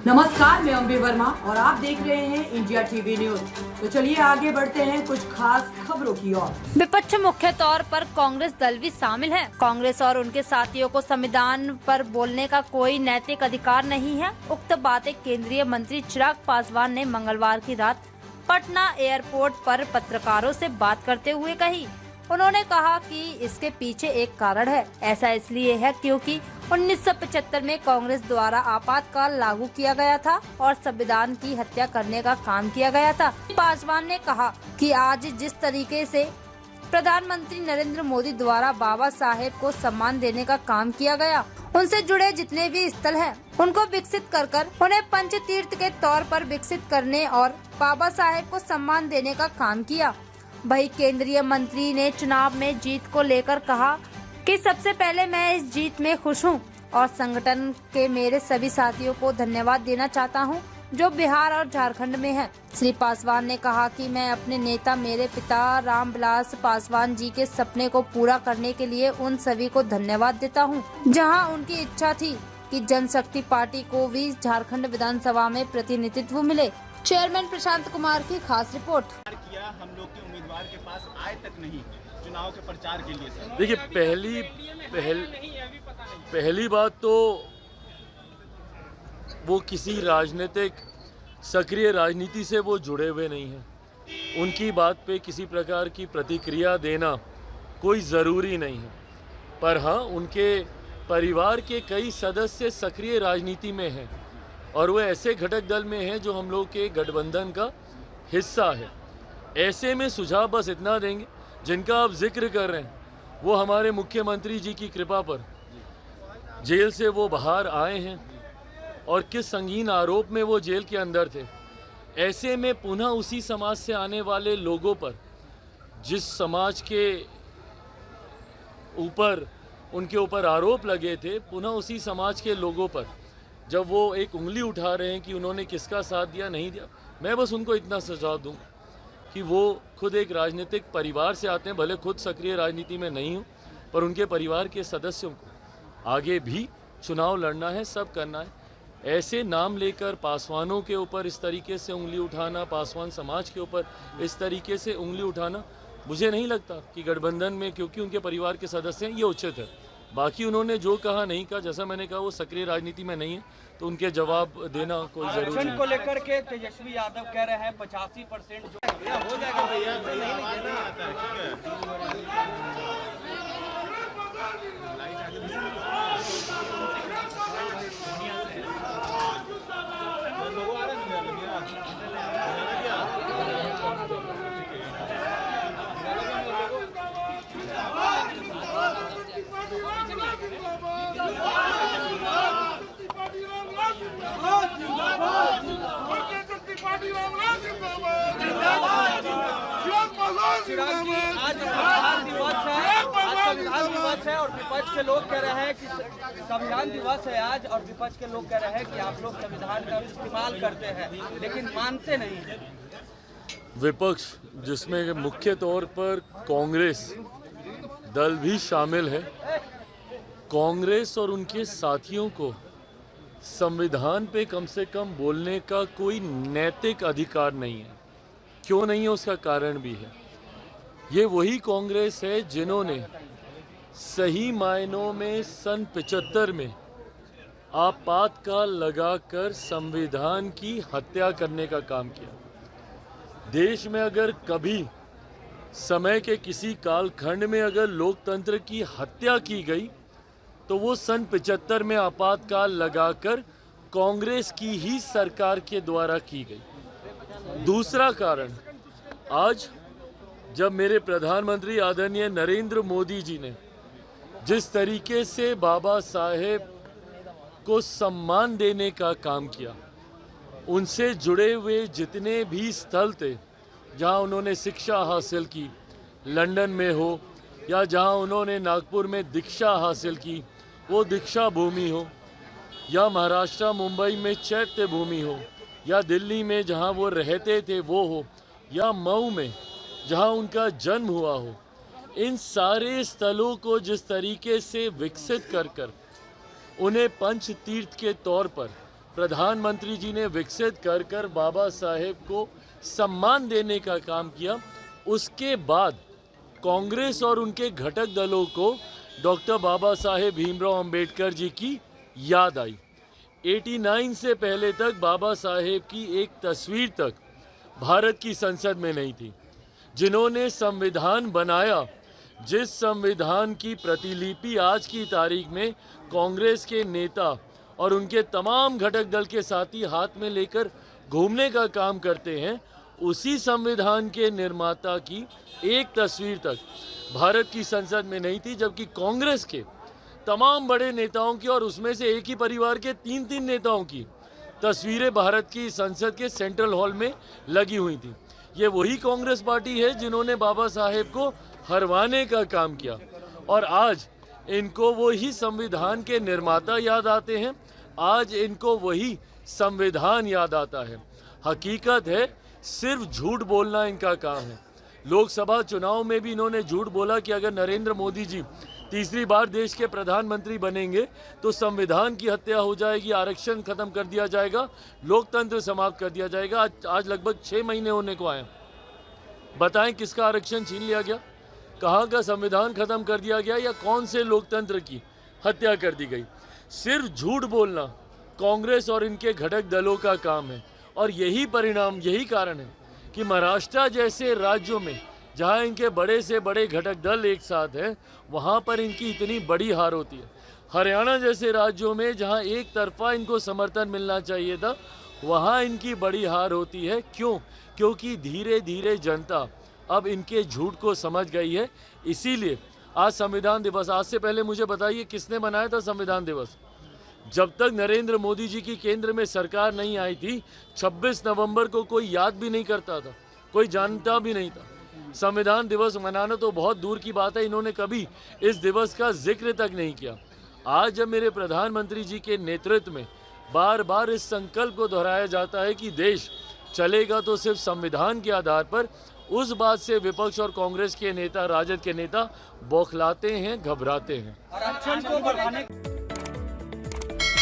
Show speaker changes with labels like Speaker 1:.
Speaker 1: नमस्कार, मैं अम्बे वर्मा और आप देख रहे हैं इंडिया टीवी न्यूज। तो चलिए आगे बढ़ते हैं कुछ खास खबरों की ओर।
Speaker 2: विपक्ष मुख्य तौर पर कांग्रेस दल भी शामिल है। कांग्रेस और उनके साथियों को संविधान पर बोलने का कोई नैतिक अधिकार नहीं है। उक्त बातें केंद्रीय मंत्री चिराग पासवान ने मंगलवार की रात पटना एयरपोर्ट पर पत्रकारों से बात करते हुए कही। उन्होंने कहा कि इसके पीछे एक कारण है। ऐसा इसलिए है क्योंकि 1975 में कांग्रेस द्वारा आपातकाल लागू किया गया था और संविधान की हत्या करने का काम किया गया था। पासवान ने कहा कि आज जिस तरीके से प्रधानमंत्री नरेंद्र मोदी द्वारा बाबा साहेब को सम्मान देने का काम किया गया, उनसे जुड़े जितने भी स्थल हैं, उनको विकसित कर उन्हें पंच तीर्थ के तौर पर विकसित करने और बाबा साहेब को सम्मान देने का काम किया। वही केंद्रीय मंत्री ने चुनाव में जीत को लेकर कहा कि सबसे पहले मैं इस जीत में खुश हूं और संगठन के मेरे सभी साथियों को धन्यवाद देना चाहता हूं जो बिहार और झारखंड में हैं। श्री पासवान ने कहा कि मैं अपने नेता मेरे पिता रामविलास पासवान जी के सपने को पूरा करने के लिए उन सभी को धन्यवाद देता हूं, जहां उनकी इच्छा थी कि जनशक्ति पार्टी को भी झारखंड विधानसभा में प्रतिनिधित्व मिले। चेयरमैन प्रशांत कुमार की खास रिपोर्ट।
Speaker 3: किया हम लोग के उम्मीदवार के पास आए तक नहीं चुनाव के प्रचार के लिए सर।
Speaker 4: देखिए, पहली बात तो वो किसी राजनीतिक सक्रिय राजनीति से वो जुड़े हुए नहीं हैं। उनकी बात पे किसी प्रकार की प्रतिक्रिया देना कोई ज़रूरी नहीं है। पर हाँ, उनके परिवार के कई सदस्य सक्रिय राजनीति में हैं और वो ऐसे घटक दल में हैं जो हम लोग के गठबंधन का हिस्सा है। ऐसे में सुझाव बस इतना देंगे, जिनका आप जिक्र कर रहे हैं वो हमारे मुख्यमंत्री जी की कृपा पर जेल से वो बाहर आए हैं और किस संगीन आरोप में वो जेल के अंदर थे। ऐसे में पुनः उसी समाज से आने वाले लोगों पर, जिस समाज के ऊपर उनके ऊपर आरोप लगे थे, पुनः उसी समाज के लोगों पर जब वो एक उंगली उठा रहे हैं कि उन्होंने किसका साथ दिया नहीं दिया, मैं बस उनको इतना सुझाव दूँ कि वो खुद एक राजनीतिक परिवार से आते हैं, भले खुद सक्रिय राजनीति में नहीं हो, पर उनके परिवार के सदस्यों को आगे भी चुनाव लड़ना है, सब करना है। ऐसे नाम लेकर पासवानों के ऊपर इस तरीके से उंगली उठाना, पासवान समाज के ऊपर इस तरीके से उंगली उठाना, मुझे नहीं लगता कि गठबंधन में, क्योंकि उनके परिवार के सदस्य हैं, ये उचित है। बाकी उन्होंने जो कहा नहीं कहा, जैसा मैंने कहा वो सक्रिय राजनीति में नहीं है, तो उनके जवाब देना कोई जरूरी नहीं।
Speaker 5: आरक्षण को लेकर के तेजस्वी यादव कह रहे हैं 85% जो हो जाएगा भैया। आज संविधान दिवस है और विपक्ष के लोग कह रहे हैं कि संविधान दिवस है आज, और विपक्ष के लोग कह रहे हैं कि आप लोग संविधान का इस्तेमाल करते हैं लेकिन मानते नहीं हैं।
Speaker 4: विपक्ष, जिसमें मुख्य तौर पर कांग्रेस दल भी शामिल है, कांग्रेस और उनके साथियों को संविधान पे कम से कम बोलने का कोई नैतिक अधिकार नहीं है। क्यों नहीं है, उसका कारण भी है। ये वही कांग्रेस है जिन्होंने सही मायनों में सन 75 में आपातकाल लगाकर संविधान की हत्या करने का काम किया। देश में अगर कभी समय के किसी कालखंड में अगर लोकतंत्र की हत्या की गई तो वो सन 75 में आपातकाल लगाकर कांग्रेस की ही सरकार के द्वारा की गई। दूसरा कारण, आज जब मेरे प्रधानमंत्री आदरणीय नरेंद्र मोदी जी ने जिस तरीके से बाबा साहेब को सम्मान देने का काम किया, उनसे जुड़े हुए जितने भी स्थल थे जहां उन्होंने शिक्षा हासिल की, लंदन में हो या जहां उन्होंने नागपुर में दीक्षा हासिल की, वो दीक्षा भूमि हो, या महाराष्ट्र मुंबई में चैत्य भूमि हो, या दिल्ली में जहां वो रहते थे वो हो, या मऊ में जहां उनका जन्म हुआ हो, इन सारे स्थलों को जिस तरीके से विकसित कर उन्हें पंच तीर्थ के तौर पर प्रधानमंत्री जी ने विकसित कर कर बाबा साहेब को सम्मान देने का काम किया, उसके बाद कांग्रेस और उनके घटक दलों को डॉक्टर बाबा साहेब भीमराव अंबेडकर जी की याद आई। 89 से पहले तक बाबा साहेब की एक तस्वीर तक भारत की संसद में नहीं थी। जिन्होंने संविधान बनाया, जिस संविधान की प्रतिलिपि आज की तारीख में कांग्रेस के नेता और उनके तमाम घटक दल के साथी हाथ में लेकर घूमने का काम करते हैं, उसी संविधान के निर्माता की एक तस्वीर तक भारत की संसद में नहीं थी, जबकि कांग्रेस के तमाम बड़े नेताओं की और उसमें से एक ही परिवार के 3-3 नेताओं की तस्वीरें भारत की संसद के सेंट्रल हॉल में लगी हुई थी। ये वही कांग्रेस पार्टी है जिन्होंने बाबा साहेब को हरवाने का काम किया, और आज इनको वही संविधान के निर्माता याद आते हैं, आज इनको वही संविधान याद आता है। हकीकत है, सिर्फ झूठ बोलना इनका काम है। लोकसभा चुनाव में भी इन्होंने झूठ बोला कि अगर नरेंद्र मोदी जी तीसरी बार देश के प्रधानमंत्री बनेंगे तो संविधान की हत्या हो जाएगी, आरक्षण खत्म कर दिया जाएगा, लोकतंत्र समाप्त कर दिया जाएगा। आज लगभग 6 महीने होने को आए। बताएं किसका आरक्षण छीन लिया गया, कहाँ का संविधान खत्म कर दिया गया, या कौन से लोकतंत्र की हत्या कर दी गई। सिर्फ झूठ बोलना कांग्रेस और इनके घटक दलों का काम है, और यही परिणाम, यही कारण है कि महाराष्ट्र जैसे राज्यों में जहां इनके बड़े से बड़े घटक दल एक साथ हैं, वहां पर इनकी इतनी बड़ी हार होती है। हरियाणा जैसे राज्यों में जहां एक तरफा इनको समर्थन मिलना चाहिए था, वहां इनकी बड़ी हार होती है। क्यों? क्योंकि धीरे धीरे जनता अब इनके झूठ को समझ गई है। इसीलिए आज संविधान दिवस, आज से पहले मुझे बताइए किसने मनाया था संविधान दिवस? जब तक नरेंद्र मोदी जी की केंद्र में सरकार नहीं आई थी, 26 नवंबर को कोई याद भी नहीं करता था, कोई जानता भी नहीं था। संविधान दिवस मनाना तो बहुत दूर की बात है, इन्होंने कभी इस दिवस का जिक्र तक नहीं किया। आज जब मेरे प्रधानमंत्री जी के नेतृत्व में बार बार इस संकल्प को दोहराया जाता है कि देश चलेगा तो सिर्फ संविधान के आधार पर, उस बात से विपक्ष और कांग्रेस के नेता, राजद के नेता बौखलाते हैं, घबराते हैं।
Speaker 5: आरक्षण को बढ़ाने